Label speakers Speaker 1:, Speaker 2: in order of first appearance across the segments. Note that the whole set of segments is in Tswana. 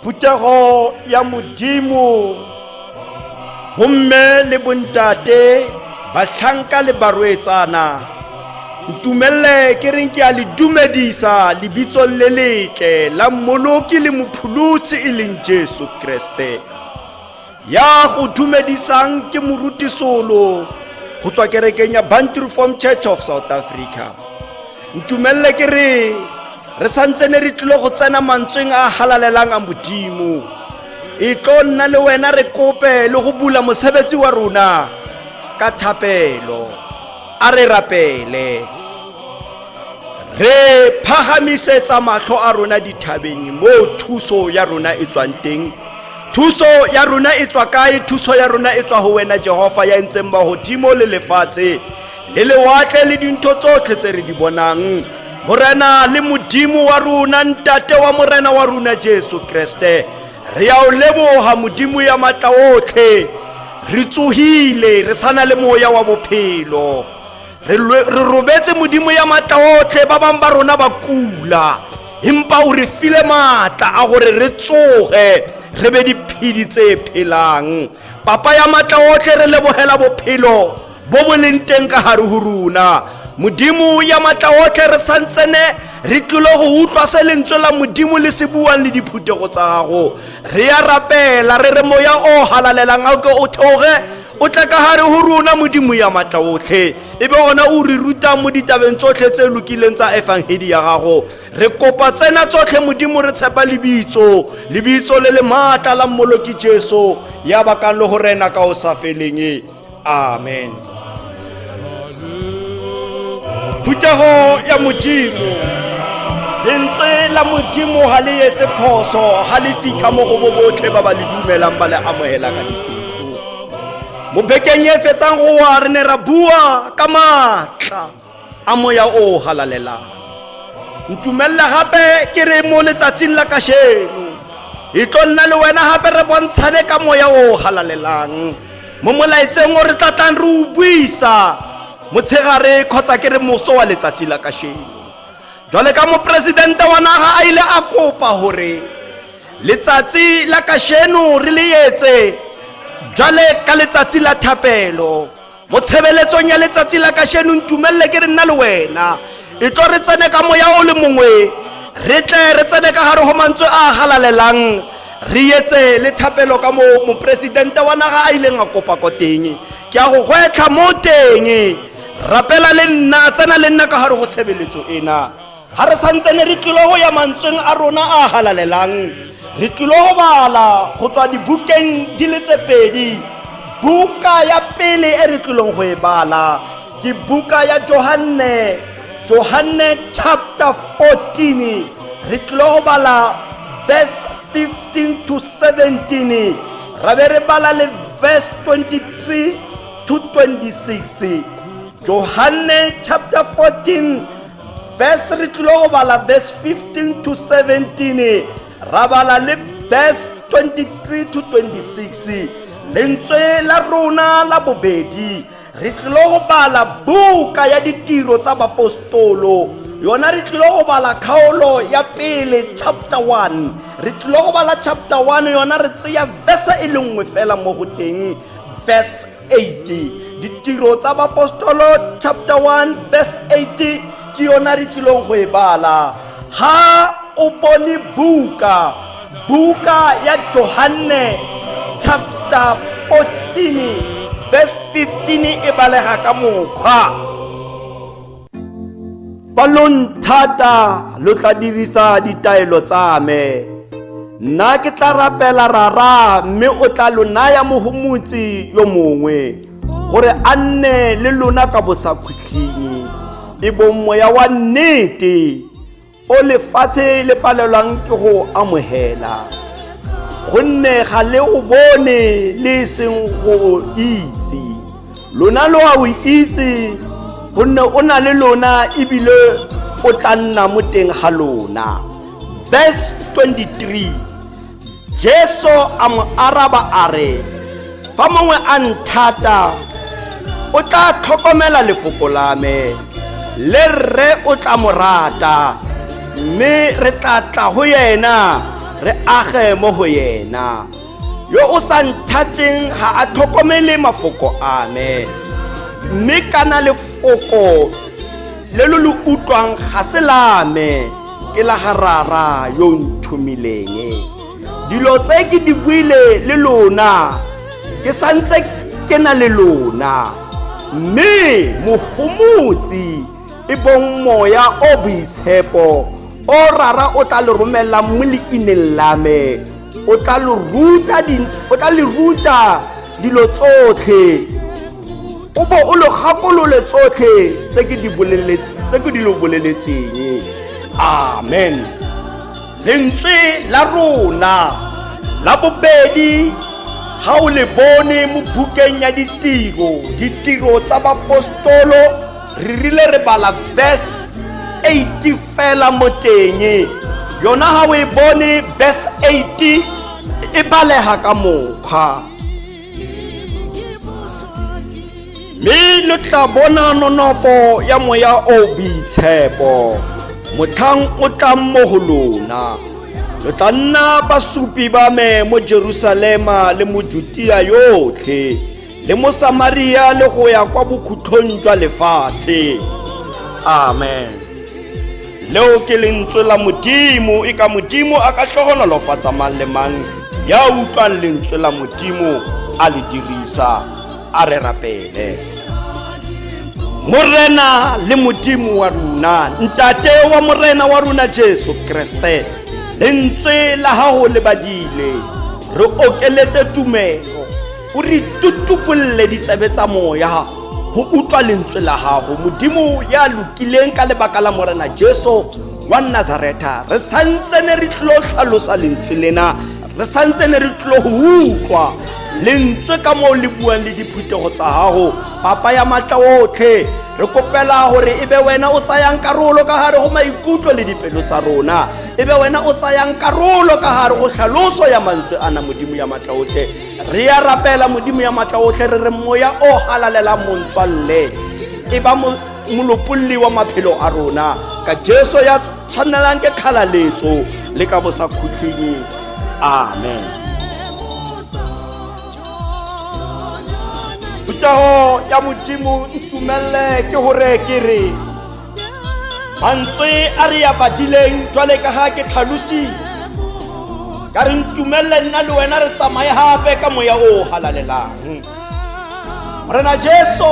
Speaker 1: Putego ya Modimo homme le bontate bahlanka le barwetsana ntumelle ke reng ke a le dumedisa lebitso le letle la mmoloki le mopholosi e leng Jesu Kriste ya go dumedisang ke moruti solo go tswa kerekeng ya Bantu Reformed Church of South Africa. Ntumelle ke re santsene re tlile go tsena mantsweng a halalelang a Modimo e tlo nna le wena re kope le go bula mosebetsi wa rona ka thapelo a re rapele re phagamisetsa mahlo a rona dithabeng mo thuso ya rona e tswang teng. Thuso ya rona e tswa kae? Thuso ya rona e tswa ho wena Jehova ya ntseng ba hodimo le lefatshe le lewatle le dintho tsotlhe tse re di bonang. Morena le Modimo wa rona, ntate wa morena wa rona Jesu Kriste, re a o leboha Modimo ya matla otlhe, re tsohile re sana le moya wa bophelo, re robetse Modimo ya matla otlhe, ba bang ba rona ba kula empa o re file matla a gore re tsoge re be diphedi tse phelang. Papa ya matla otlhe re lebohela bophelo bo bo leng teng ka hare ho rona. Modimo ya matla otlhe re santsene re tlile go utlwa se lentswe la Modimo le se buang le diphutego tsa gago. Re ya rapela re re moya o halalelang a ke o theoge o tle ka hare ho rona Modimo ya matla otlhe, ebe ona o re ruta mo ditabeng tsotlhe tse lokileng tsa evangeli ya gago. Re kopa tsena tsotlhe Modimo re tshepa lebitso le le matla la mmoloki Jesu ya bakang le ho rena ka o sa feleng. Amen. Putego ya Modimo lentswe la Modimo ha le etse phoso ha le fika mo go botlhe ba ba le dumelang ba le amohela ka dipelo. Mo bekeng e fetsang go wa re ne ra bua ka matla a moya o halalelang. Ntumelle gape ke re mo letsatsing la kasheno e tlo nna le wena gape re bontshane ka moya o halalelang mo molaetseng o re tlatlang re o buisa motshegare kgotsa ke re moso wa letsatsi la kasheno. Jwale ka mopresidente wa naga a ile a kopa hore letsatsi la kasheno re le etse jwale ka letsatsi la thapelo. Mo tshebeletsong ya letsatsi la kasheno ntumelle ke re nna le wena e tlo re tsene ka moya o le mongwe re tle re tsene ka hare ho mantswe a halalelang re etse le thapelo ka mo mopresidente wa naga a ileng a kopa ko teng. Ke a go gwetlha mo teng rapela le nna tsena le nna ka hare go tshebeletso ena. Ha re santsene re tlile go ya mantsweng a rona a halalelang re tlile go bala go tswa dibukeng di le tse pedi. Buka ya pele e re tlileng go e bala ke buka ya Johane chapter 14 re tlile go bala verse 15 to 17 ra be re bala le verse 23 to 26. Johane chapter 14 verse re tlile go bala verse 15 to 17 ra bala le verse 23 to 26. Lentswe la rona la bobedi re tlile go bala buka ya ditiro tsa bapostolo yona re tlile go bala kgaolo ya pele chapter 1. Re tlile go bala chapter 1 yona re tseya verse e le nngwe fela mo go teng verse 8. Ditiro tsa bapostolo chapter 1 verse 8 ke yona re tlileng go e bala. Ha o bone buka ya Johane chapter 14 verse 15 e balega ka mokgwa ba lo nthata lo tla dirisa ditaelo tsa me nna ke tla rapela rara mme o tla lo naya mohomotsi yo mongwe gore a nne le lona ka bosakhutlhinyi e bong moya wa nnete o lefatshe le palelwang ke go amohela gonne ga le o bone le seng go itse lona lo a o itse gonne o na le lona ebile o tla nna mo teng ga lona. Verse 23, Jesu a mo araba a re, fa mongwe a nthata o tla tlhokomela lefoko la me le rre o tla mo rata mme re tla tla go yena re age mo go yena. Yo o sa nthateng ga a tlhokomele mafoko a me mme kana lefoko le lo utlwang ga se la me ke la harara yo nthumileng. Dilo tse ke di buile le lona ke santse ke na le lona mme mohomotsi e bong moya o boitshepo o rara o tla le romela mo leineng la me o tla le ruta dilo tsotlhe o bo o lo gakolole tsotlhe tse ke di boleletseng. Amen. Lentswe la rona la bobedi ha o le bone mo bukeng ya ditiro tsa bapostolo re rile re bala verse 80 fela mo teng yona ha o e bone verse 80 e baleha ka mokgwa mme le tla bona nonofo ya moya o boitshepo mothang o tla mo ho lona le tla nna basupi ba me mo Jerusalema le mo Judea yotlhe le mo Samaria le go ya kwa bokhutlhong jwa lefatshe. Amen. Leo ke lentswe la Modimo e ka Modimo a ka tlhogonolofatsa mang le mang ya utlwang lentswe la Modimo a le dirisa a re rapele. Morena le Modimo wa rona ntate wa morena wa rona Jesu Kriste lentswe la haho le badile re okeletse tumelo o re tutupulle ditsebe tsa moya ho utlwa lentswe la haho Modimo ya lokileng ka lebaka la morena Jesu wa Nazareta re santsene re tlo hlalosa lentswe lena re santsene re tlo ho utlwa lentswe ka mo le buang le diphutego tsa haho papa ya matla otlhe re kopela hore ebe wena o tsayang karolo ka hare ho maikutlo le dipelo tsa rona ebe wena o tsayang karolo ka hare ho hlaloso ya mantswe ana Modimo ya matla otlhe re ya rapela Modimo ya matla otlhe re re moya o halalela montswalle e ba molopolli wa maphelo a rona ka Jesu ya tshwanelang ke khalaletso le ka bosakhutlhinyi. Amen. Putaho ya Modimo ntumelle ke hore ke re mantswe a re ya badileng jwale ka ha ke tlhalositse ka re ntumelle nna le wena re tsamaye hape ka moya o halalelang. Morena Jesu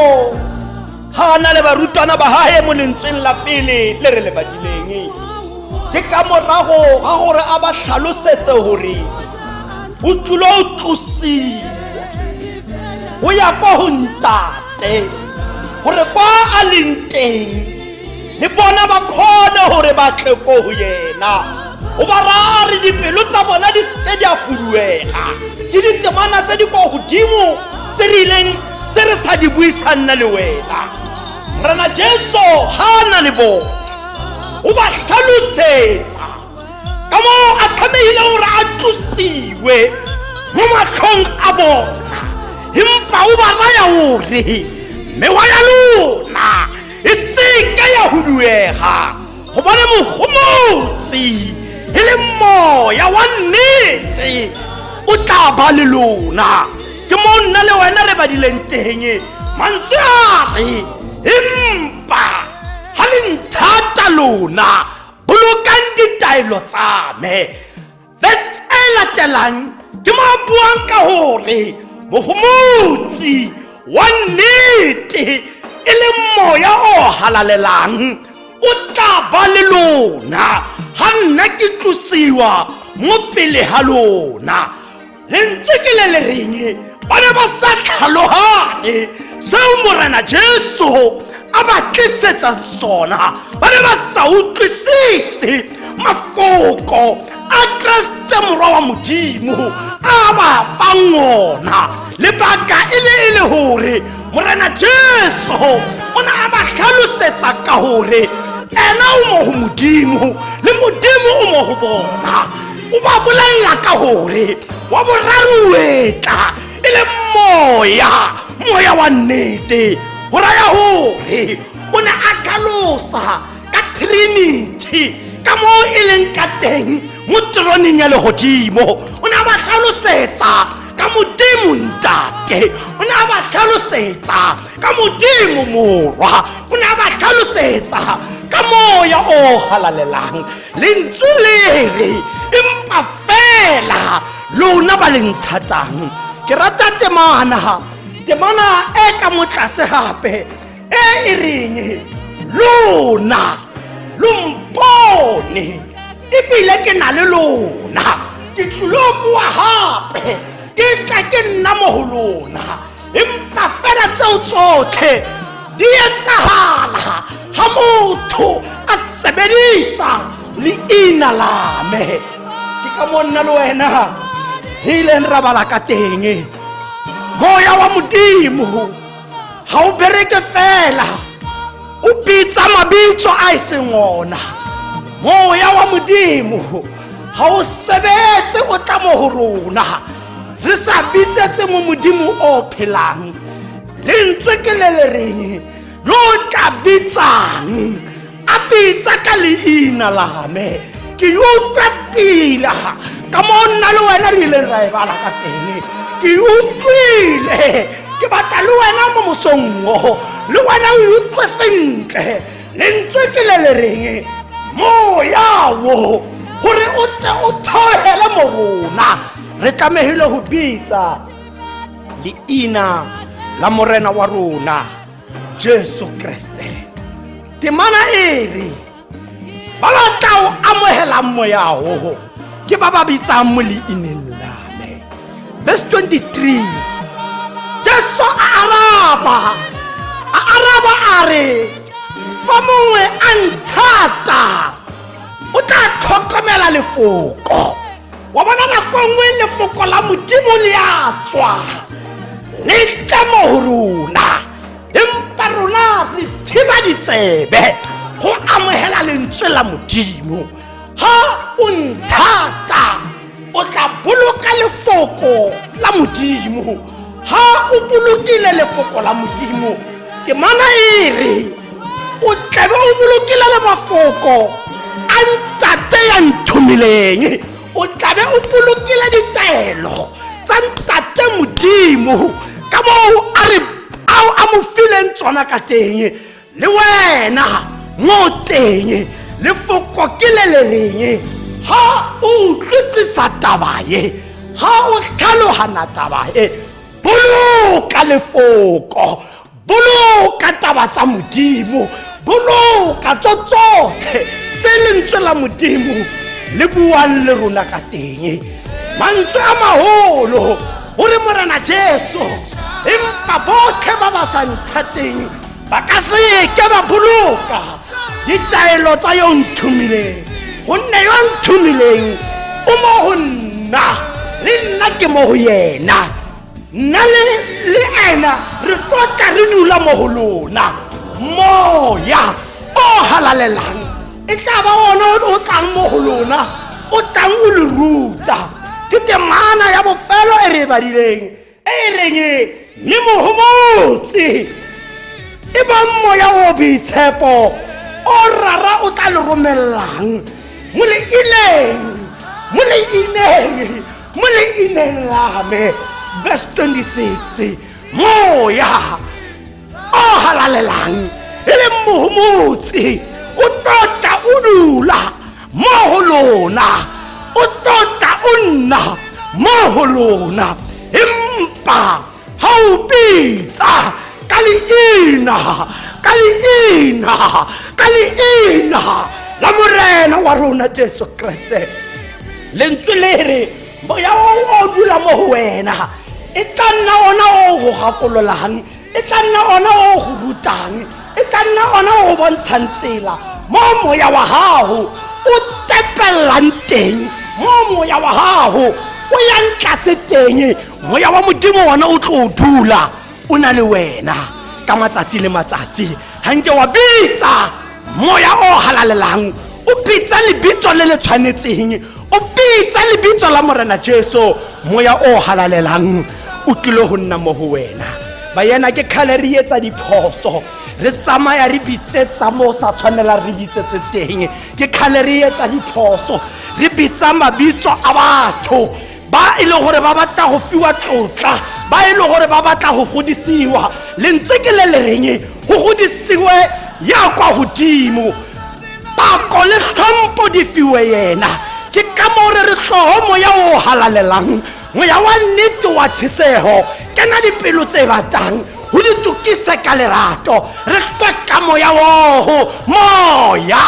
Speaker 1: ha na le barutwana ba hae mo lentsweng la pele le re le badileng ke ka morago ga gore a ba hlalosetse hore o tlo tlosi o ya kwa ho ntate gore kwa a leng teng le bona ba khone hore ba tle ko ho yena o ba ra re dipelo tsa bona di se di a fuduega ke ditemana tse di kwa godimo tse rileng tse re sa di buisana le wena Morena Jesu ha na le bona o ba hlalosetsa ka mo a tlamehile hore a tlosiwe mo matlhong a bona impa o ba raya hore mewa ya lona e seke ya huduega go bona mohomotsi e le moya wa nnete o tla ba le lona ke mo nna le wena re badileng teng mantswe a re impa ha le nthata lona bolokang ditaelo tsa me. Verse e latelang ke mo buang ka hore mohomotsi wa nnete e le moya o halalelang o tla ba le lona ha nna ke tlosiwa mo pele ha lona. Lentswe ke le reng ba ne ba sa tlhalohane seo Morena Jesu a ba tlisetsa sona, ba ne ba sa utlwisise mafoko a Kreste morwa wa Modimo a ba fang ona. Lebaka e le hore Morena Jesu o ne a ba hlalosetsa ka hore ena o mo ho Modimo le Modimo o mo ho bona. O ba bolella ka hore wa boraruetla e le moya wa nnete, ho raya hore o ne a tlhalosa ka Trinity ka moo e leng ka teng mo troneng ya lehodimo. O ne a ba hlalosetsa ka Modimo Ntate, o ne a ba hlalosetsa ka Modimo Morwa, o ne a ba hlalosetsa ka moya o halalelang. Lentswe le empa fela lona ba leng thatang. Ke rata temana e ka motlase hape e reng lona lompone ebile ke na le lona, ke tlo bua hape ke tla ke nna mo ho lona. Empa fela tseo tsotlhe di etsahala ha motho a sebedisa leina la me. Ke ka monna le wena re ileng ra bala ka teng. Moya wa Modimo ha o bereke fela o bitsa mabitso a eseng ona. Moya wa Modimo ha o sebetse o tla mo ho rona re sa bitsetse mo Modimo o phelang. Lentswe ke le reng yo tla bitsang a bitsa ka leina la me. Ke yo utlwile ka monna le wena re ile ra e bala ka teng. Ke utlwile ke batla le wena mo mosongo le wena o utlwe sentle. Lentswe ke le reng moya wo hore o tle o thohele mo rona re tlamehile ho bitsa leina la morena wa rona Jesu Kriste. Temana ere ba batla o amohela moya ho ke ba ba bitsang mo leineng la me. Verse 23, Jesu a araba a re fa mongwe a nthata o tla tlhokomela lefoko. Wa bona nako nngwe lefoko la Modimo le a tswa le tla mo ho rona, empa rona re thiba ditsebe go amohela lentswe la Modimo. Ha o nthata o tla boloka lefoko la Modimo. Ha o bolokile lefoko la Modimo, temana ere o tlabe o bolokile le mafoko a ntate ya nthomileng. O tlabe o bolokile ditaelo tsa ntate Modimo ka moo a mo fileng tsona ka teng. Le wena mo teng lefoko ke le reng ha o utlwisisa taba ye, ha o tlhalohana taba ye, boloka lefoko, boloka taba tsa Modimo, boloka tsotlhe tse lentswe la Modimo le buang le rona ka teng. Mantswe a maholo hore Morena Jesu empa botlhe ba ba sa nthateng ba ka se ke ba boloka ditaelo tsa yo nthumileng, gonne yo nthumileng o mo ho nna le nna ke mo ho yena. Nna le ena re tlotla re dula mo ho lona. Moya o halalelang e tla ba ona o tlang mo ho lona, o tlang o le ruta. Ke temana ya bofelo e re badileng e reng le mohomotsi e ba moya o boitshepo o rara o tla le romellang mo leineng la me. Verse 26, moya o halalelang e le mohomotsi o tota o dula mo ho lona, o tota o nna mo ho lona. Empa ha o bitsa ka leina la morena wa rona Jesu Kriste, lentswe le re moya o dula mo ho wena e tla nna ona o go gakololang e tla nna ona o go rutang e tla nna ona o bontshang tsela mo moya wa gago o tepellang teng mo moya wa gago o yang tlase teng moya wa modimo wona o tlo dula o na le wena ka matsatsi le matsatsi hanke wa bitsa moya o halalelang o bitsa lebitso le le tshwanetseng o bitsa lebitso la morena Jesu moya o halalelang o tlile go nna mo ho wena ba yena ke khale re etsa diphoso re tsamaya re bitsetsa mo sa tshwanela re bitsetse teng ke khale re etsa diphoso re bitsa mabitso a batho ba ile gore ba batla go fiwa tlotla ba ile gore ba batla go godisiwa lentswe ke le reng go godisiwe ya kwa godimo pako le hlompho di fiwe yena ke ka mo re tloho moya o halalelang moya wa nnete wa tsheseho kana dipelo tse batang ho di tukise ka lerato re ka moya wo moya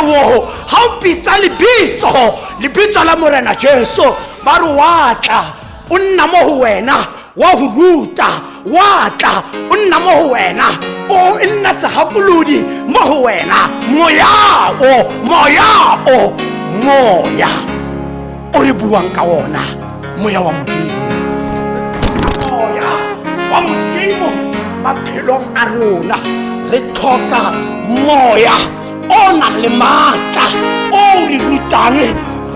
Speaker 1: wo ha o pitsa lebitso la morena Jesu ba re watla o nna mo ho wena wa ho ruta watla o nna mo ho wena o nna sehapolodi mo ho wena moya o re buang ka wona moya wa modimo maphelong a rona re tlhoka moya o nang le matla o re rutang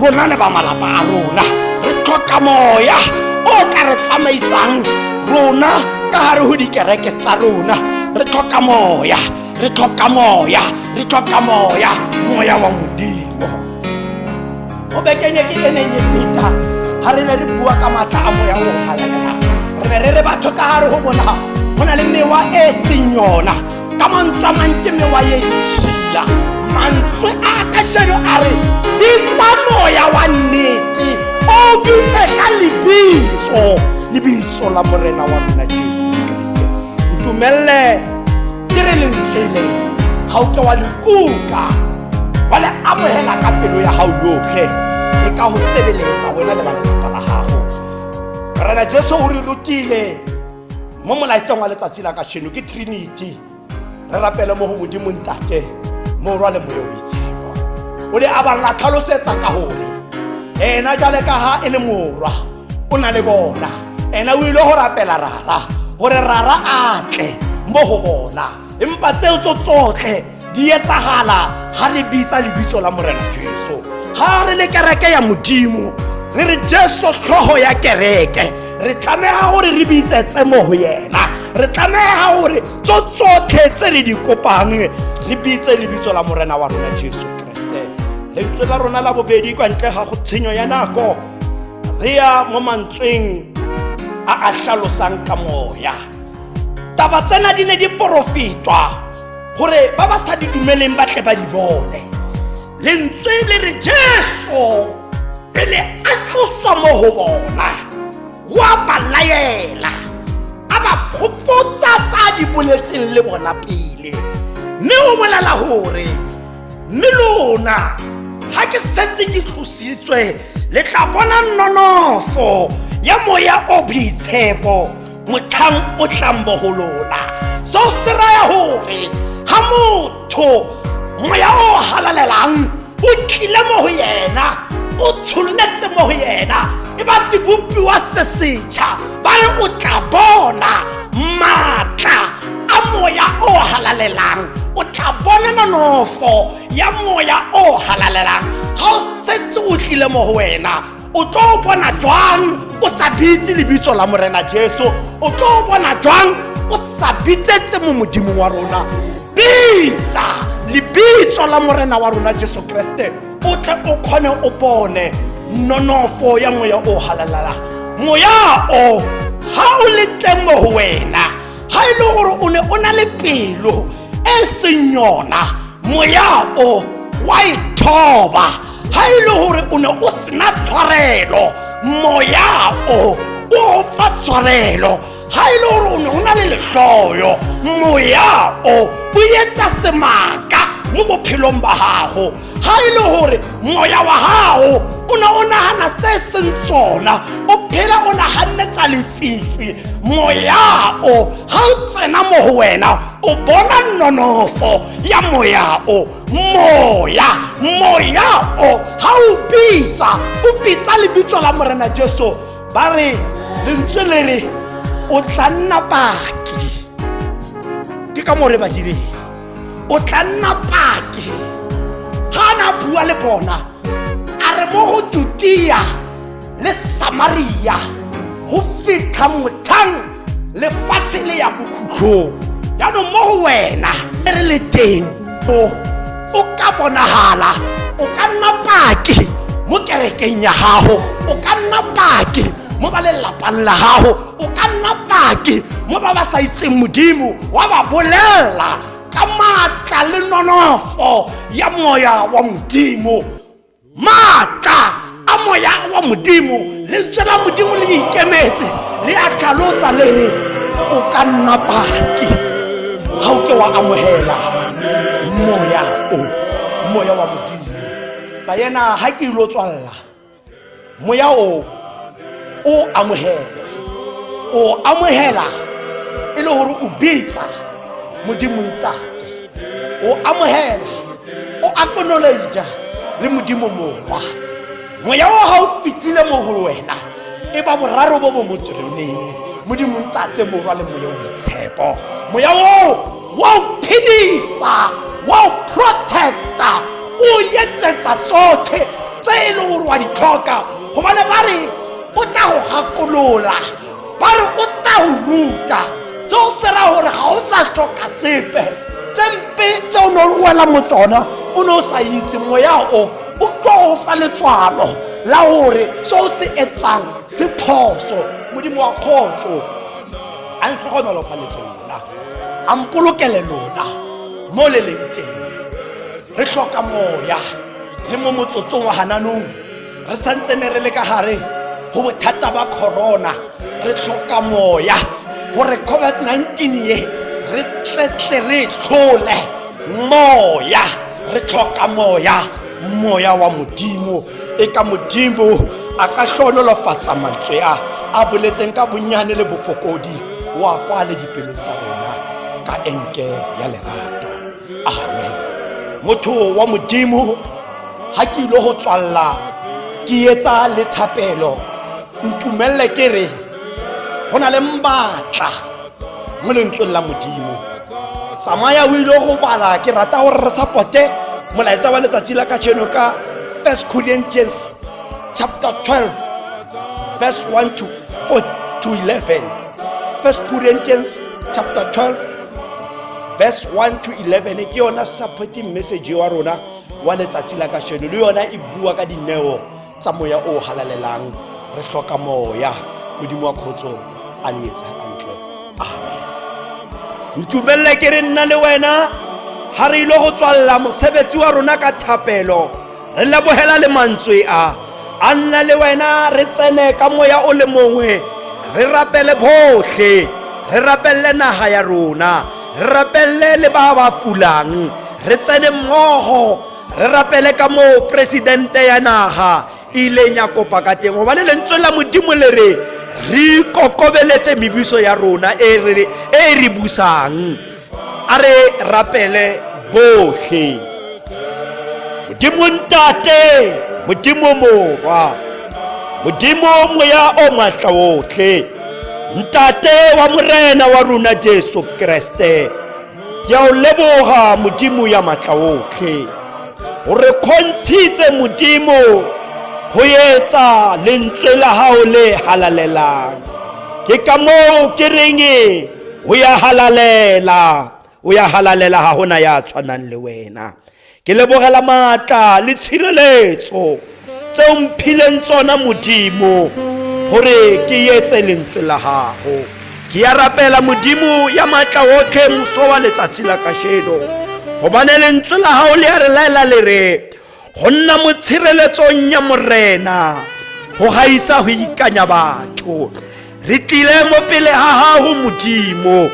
Speaker 1: rona le ba malapa a rona re tlhoka moya o ka re tsamaisang rona ka hare ho dikereke tsa rona re tlhoka moya moya wa modimo o bekenye ke enenye pita ha re ne re bua ka matla a moya o halalelang re batho ka hare ho bona hona le mewa e senyona ka mantswe mantse mewa ye tshila mantswe a ka sheno a re bitsa moya wa nnete o bitse ka lebitso la morena wa rona Jesu Kriste ntumelle ke re lentswele ha o ke wa lekuka wa le amohela ka pelo ya hao yotlhe e ka ho sebeletsa wena le bana la gago rena Jesu o re rutile mo molaetseng wa letsatsi la ka sheno ke Trinity re rapela mo ho modimo ntate mo rwa le moyo boitshepo o le aballa tlhalosetsa ka hore ena jale ka ha e le morwa o na le bona ena o ile ho rapela rara hore rara atle mo ho bona empa tseo tsotlhe di etsahala ha re bitsa lebitso la morena Jesu ha re le kereke ya modimo re re Jesu tlhoho ya kereke re tlameha hore re bitsetse mo ho yena re tlameha hore tsotlhe tse re di kopang re bitse lebitso la morena wa rona Jesu Kriste lentswe la rona la bobedi kwa ntle ga go tshenyo ya nako re ya mo mantsweng a hlalosang ka moya taba tsena di ne di profitwa hore ba ba sa di dumeleng ba tle ba di bone lentswe le re Jesu pele a tloswa mo ho bona wa balayela a ba phopotsa tsa di boletseng le bona pele mme o bolela hore mme lona ha ke setse ke tlositswe le tla bona nonofo ya moya o boitshepo mothang o tlambo ho lona so se raya hore ha motho moya o halalelang o tlile mo ho yena o tsholetse mo ho yena e ba se bopiwa se setjha ba re o tla bona matla a moya o halalelang o tla bona nonofo ya moya o halalelang ha o setse o tlile mo ho wena o tlo bona jwang o sa bitse lebitso la morena Jesu o tlo bona jwang o sa bitsetse mo modimo wa rona bitsa lebitso la morena wa rona Jesu Kriste o tle o khone o bone nonofo ya moya o halalala moya o ha o le teng mo ho wena ha ile hore o ne o na le pelo e senyona moya o wa ithoba ha ile hore o ne o sena tshwarelo moya o fa tshwarelo ha ile hore o ne o na le lehloyo moya o etsa semaka mo bophelong ba gago ha ile hore moya wa gago o ne o nahana tse seng tsona, o phela o nahanetsa lefifi. Moya o ha o tsena mo ho wena o bona nonofo ya moya o. Moya o ha o bitsa lebitso la Morena Jesu, ba re lentswe le re o tla nna paki. Ke ka more ba dire o tla nna paki. Ha na bua le bona a re mo go Judea le Samaria ho fitha mothang lefatshe le ya bokhutlo. Ya no mo ho wena re le teng o ka bonahala, o ka nna paki mo kerekeng ya gago, o ka nna paki mo ba lelapang la gago, o ka nna paki mo ba sa itseng Modimo wa ba bolela ka matla le nonofo ya moya wa Modimo. Matla a moya wa Modimo le tsela Modimo le ikemetse le a tlhalosa le re o ka nna paki ha o ke wa amohela moya wa Modimo. Ba yena ha ke ilo tswalla moya o amohela e le hore o bitsa Modimo ntate, o amohela o acknowledge le Modimo mowa. Moya o ha o fitile mo ho wena e ba boraro bo motsreneng. Modimo ntate mo ba le moya o itshepo, moya o phidisa, o protecta, o yetsetsa tsotlhe tse e le gore wa di tlhoka. Gobane ba re o tla go gakolola, ba re o tla go ruta seo se ra gore ga o sa tlhoka sepe tse mpe tse o ne o wela mo tsona o ne o sa itse. Moya o tlo go fa letswalo la gore seo se etsang se phoso. Modimo wa kgotso a ntlhokomelo fa letso lona, a mpolokele lona mo le leng teng. Re hloka moya le mo motsotsong wa hananong re santse ne re le ka hare go bothata ba corona. Re hloka moya gore COVID-19 ye re tletle re tlhole moya. Re hloka moya wa Modimo e ka Modimo a ka hlonolofatsa mantswe a boletseng ka bonyane le bofokodi wa kwale dipelo tsa rona ka enke ya lerato. Amen. Motho wa Modimo ha ke ile ho tswalla ke etsa le thapelo, ntumelle ke re hona le mbatla mo lentsweng la Modimo. Tsamaya o ile go bala, ke rata gore re supporte molaetsa wa letsatsi la ka tsheno ka 1 Corinthians chapter 12 verse 1 to 11. 1 Corinthians chapter 12 verse 1 to 11 ke yona supporting message wa rona wa letsatsi la ka tsheno. Le yona e bua ka dineo tsa moya o halalelang. Re hloka moya. Modimo wa khotso a le etse hantle. Amen. Ntumelle ke re nna le wena ha re ile go tswalla mosebetsi wa rona ka thapelo, re lebohela le mantswe a nna le wena. Re tsene ka moya o le mongwe, re rapele bohle, re rapelle naha ya rona, re rapelle le ba ba kulang, re tsene mmogo, re rapele ka mo presidente ya naga ile nya kopa ka teng. Gobane lentswe la Modimo le re re kokobeletse mebiso ya rona e re busang. A re rapele bohle. Modimo ntate, Modimo morwa, Modimo moya o matla otlhe, ntate wa morena wa rona Jesu Kriste, ke a o leboga Modimo ya matla otlhe. O re kgontshitse Modimo ho etsa lentswe la hao le halalelang. Ke ka moo ke reng o ya halalela ha hona ya tshwanang le wena. Ke lebogela matla le tshireletso tse mphileng tsona Modimo hore ke etse lentswe la gago. Ke ya rapela Modimo ya matla otlhe moso wa letsatsi la kasheno, gobane lentswe la hao le a re laela le re go nna mo tshireletsong ya morena go gaisa go ikanya batho. Re tlile mo pele ha gago Modimo,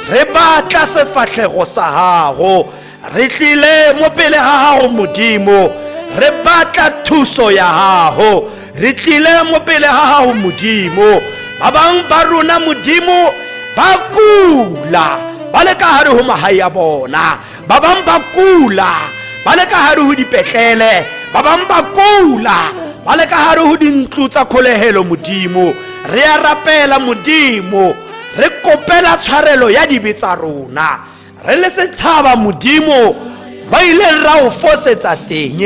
Speaker 1: re batla sefatlhego sa gago. Re tlile mo pele ha gago Modimo, re batla thuso ya gago, re tlile mo pele ga gago Modimo. Ba bang ba rona Modimo ba kula ba le ka hare ho mahae a bona, ba bang ba kula ba le ka hare ho dipetlele, ba bang ba kula ba le ka hare ho dintlo tsa kholehelo Modimo. Re a rapela Modimo, re kopela tshwarelo ya dibe tsa rona, re le setšhaba Modimo ba ile ra o fosetsa teng,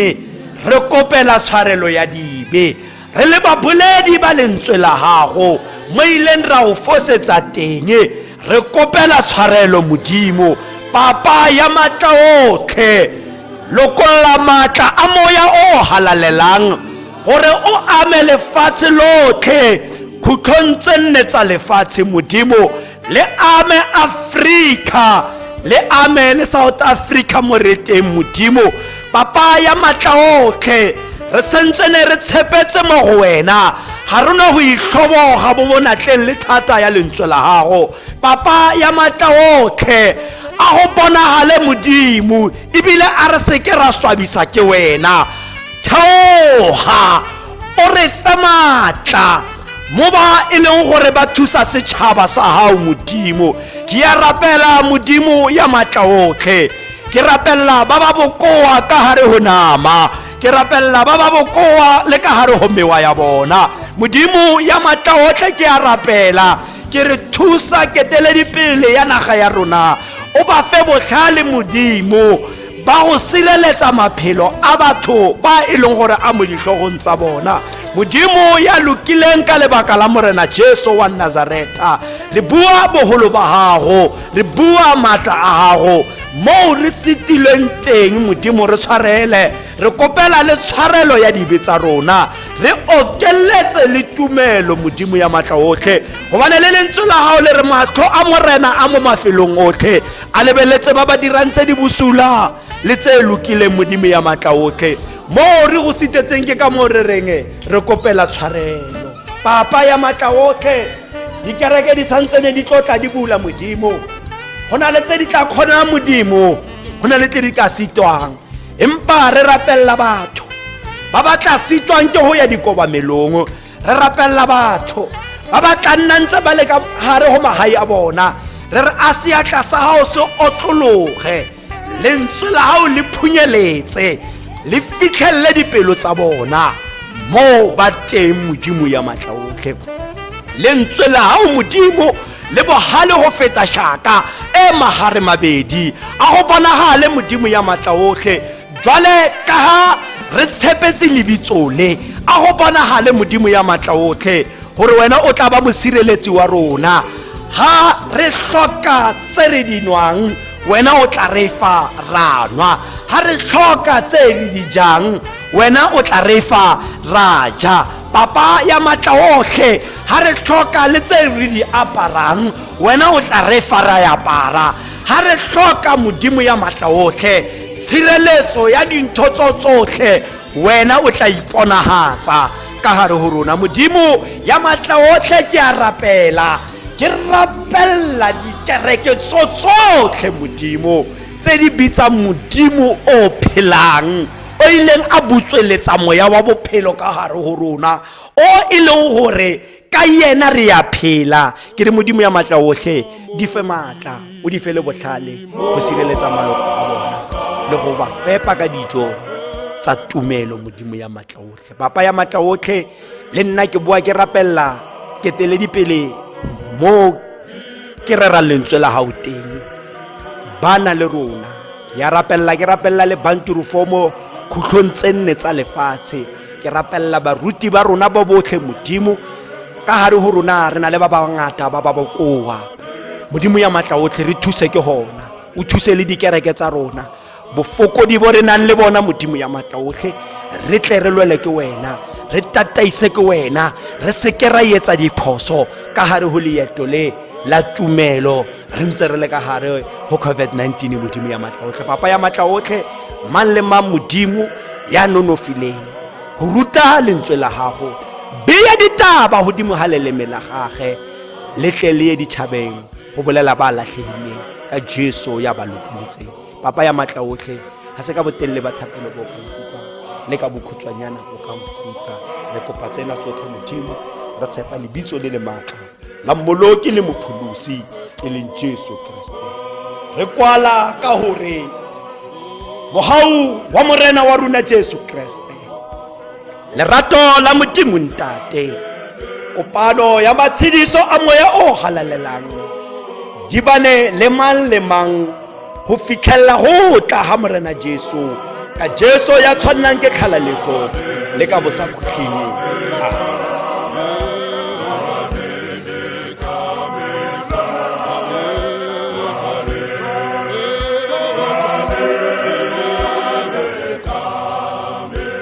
Speaker 1: re kopela tshwarelo ya dibe. Re le baboledi ba lentswe la gago mo ileng ra o fosetsa teng, re kopela tshwarelo Modimo. Papa ya matla otlhe, lokolla matla a moya o halalelang gore o ame lefatshe lotlhe, khutlong tse nne tsa lefatshe Modimo. Le ame Africa, le ame le South Africa moreteng Modimo. Papa ya matla otlhe, re sentsene re tshepetse mo go wena, ga rona go itlhoboga bo bonatleng le thata ya lentswe la gago. Papa ya matla otlhe, a go bonagale Modimo, ebile a re seke ra swabisa ke wena. Theoga o re fe matla mo ba e leng gore ba thusa setšhaba sa gago Modimo. Ke a rapela Modimo ya matla otlhe, ke rapella ba ba bokoa ka hare ho nama, ke rapella ba ba bokoa le ka hare ho mewa ya bona Modimo ya matla otlhe. Ke a rapela ke re thusa keteledipele ya naga ya rona, o ba fe botlhale Modimo ba go sireletsa maphelo a batho ba e leng gore a mo ditlhogong tsa bona Modimo ya lokileng ka lebaka la morena Jesu wa Nazareta. Re bua boholo ba gago, re bua matla a gago mo re sitileng teng Modimo. Re tshwarele, re kopela le tshwarelo ya dibe tsa rona, re okeletse le tumelo Modimo ya matla otlhe, gobane le lentswe la gago le re matlho a morena a mo mafelong otlhe a lebeletse ba ba dirang tse di bosula le tse lokileng Modimo ya matla otlhe. Mo re go sitetseng ke ka mo re reng re kopela tshwarelo. Papa ya matla otlhe, dikereke di santsene di tlotla di bula Modimo, go na le tse di tla kgona Modimo, go na le tse di ka sitwang, empa re rapella batho ba ba tla sitwang ke go ya dikobamelong. Re rapella batho ba ba tla nna ntse ba le ka hare ho mahae a bona, re re a seatla sa gago se otlologe, lentswe la gago le phunyeletse, le fitlhelele dipelo tsa bona mo ba teng Modimo ya matla otlhe. Lentswe la gago Modimo le bohale go feta shaka e mahare mabedi a go bonagale Modimo ya matla otlhe. Jwale ka ha re tshepetse lebitso le, a go bonagale Modimo ya matla otlhe gore wena o tla ba mosireletsi wa rona. Ha re hloka tse re di nwang, wena o tla re fa ra nwa. Ha re hloka tse re di jang, wena o tla re fa ra ja. Papa ya matla otlhe, ha re hloka le tse re di aparang, wena o tla re fa ra ya apara. Ha re hloka Modimo ya matla otlhe tshireletso ya dintho tsotlhe, wena o tla iponahatsa ka hare ho rona Modimo ya matla otlhe. Ke a rapela, ke rapella dikereke tsotlhe Modimo tse di bitsang Modimo o phelang, o ileng a butsweletsa moya wa bophelo ka hare ho rona, o ileng gore ka yena re ya phela. Ke re Modimo ya matla otlhe, di fe matla, o di fe le botlhale go sireletsa maloko a bona le go ba fepa ka dijo tsa tumelo Modimo ya matla otlhe. Papa ya matla otlhe, le nna ke bua ke rapella keteledipele mo ke re ra lentswe la gago teng bana le rona. Ya rapella, ke rapella le banturufomo khutlong tse nne tsa lefatshe, ke rapella baruti ba rona ba botlhe Modimo. Ka hare ho rona re na le ba bangata ba ba bokoa Modimo ya matla otlhe, re thuse ke hona, o thuse le dikereke tsa rona, bofokodi bo re nang le bona Modimo ya matla otlhe. Re tle re lwele ke wena, re tataise ke wena, re seke ra etsa diphoso ka hare ho leeto le la tumelo re ntse re le ka hare ho COVID-19 Modimo ya matla otlhe. Papa ya matla otlhe, man le mang Modimo ya nonofileng ho ruta lentswe la gago, beya ditaba hodimo ha leleme la gage, le tle le ye ditšhabeng go bolela ba latlhegileng ka Jesu ya ba lokoletseng. Papa ya matla otlhe, ha se ka botelele ba thapelo bo ka ikutlwa le ka bokhutshwanyana o ka mputlwa. Re kopa tsena tsotlhe Modimo, re tshepa lebitso le le matla la mmoloki le mopholosi e leng Jesu Kriste. Re kwala ka hore mohau wa morena wa rona Jesu Kriste, lerato la Modimo Ntate, kopano ya matshediso a moya o halalelang di bane le mang ho fitlhella ho tla ha morena Jesu ka Jesu ya tshwannang ke tlhalaletso le ka bosakhutleng.